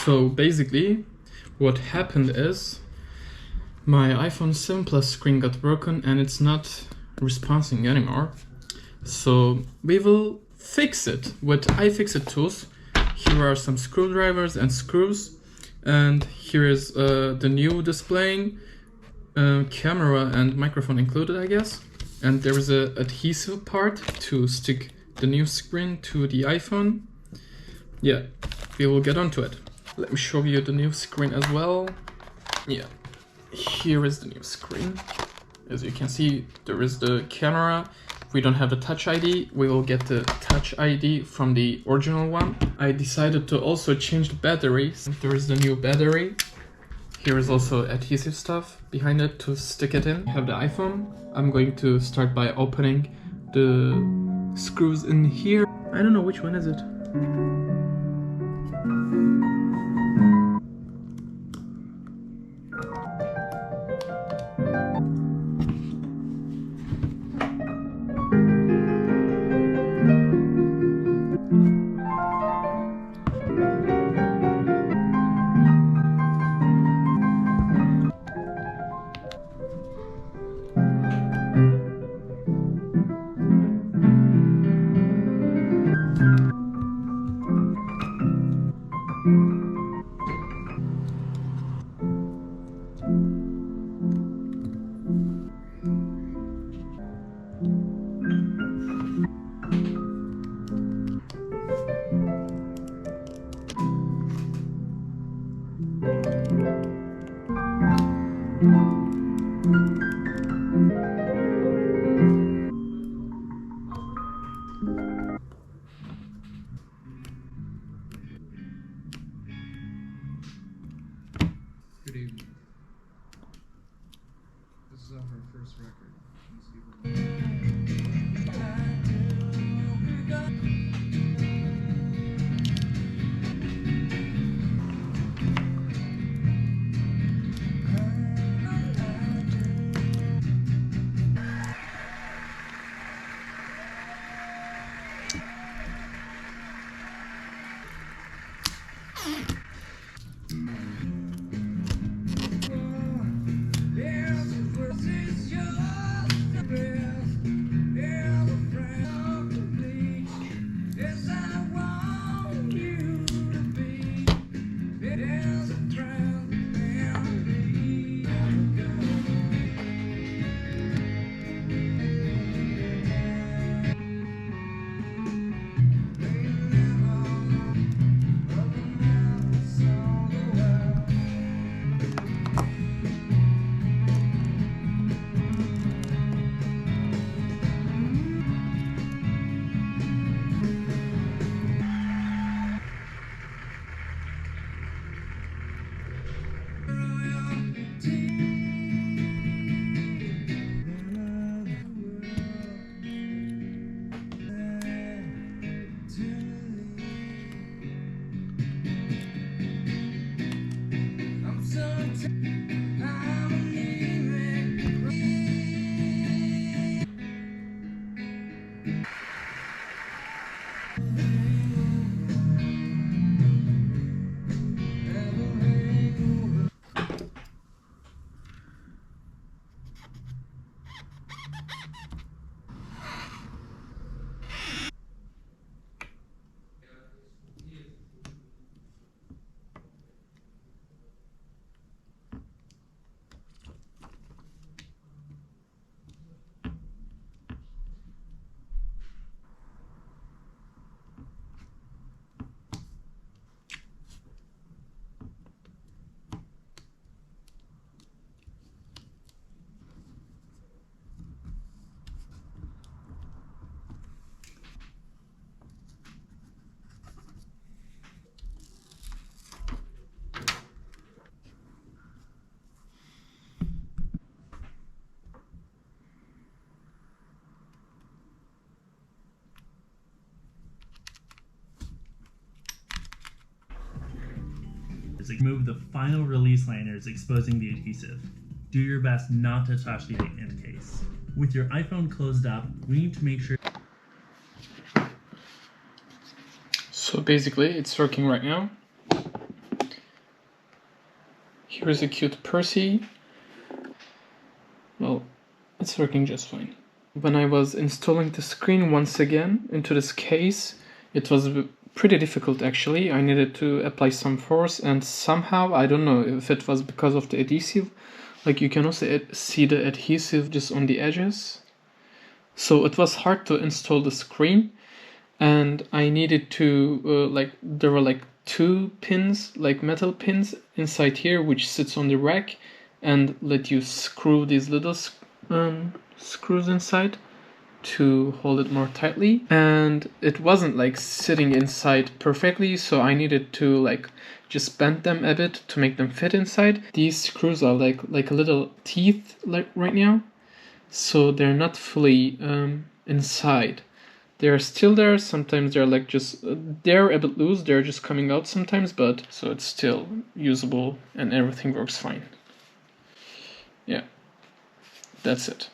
So basically, what happened is my iPhone 7 Plus screen got broken and it's not responding anymore. So we will fix it with iFixit tools. Here are some screwdrivers and screws, and here is the new displaying camera and microphone included, I guess. And there is a adhesive part to stick the new screen to the iPhone. Yeah, we will get onto it. Let me show you the new screen as well. Yeah, here is the new screen. As you can see, there is the camera. We don't have the Touch ID. We will get the Touch ID from the original one. I decided to also change the batteries. There is the new battery. Here is also adhesive stuff behind it to stick it in. I have the iPhone. I'm going to start by opening the screws in here. I don't know which one is it. Good evening. This is off our first record. Remove the final release liners exposing the adhesive. Do your best not to touch the ignited case. With your iPhone closed up, we need to make sure. So basically it's working right now. persecute Percy. Well, it's working just fine. When I was installing the screen once again into this case, it was pretty difficult actually. I needed to apply some force, and somehow, I don't know if it was because of the adhesive, like you can also see the adhesive just on the edges. So it was hard to install the screen, and I needed to, there were like 2 pins, like metal pins inside here, which sits on the rack and let you screw these little screws inside to hold it more tightly, and it wasn't like sitting inside perfectly, so I needed to like just bend them a bit to make them fit inside. These screws are like a little teeth like right now, so they're not fully inside. They're still there. Sometimes they're like just they're a bit loose, they're just coming out sometimes, but so it's still usable and everything works fine. Yeah, that's it.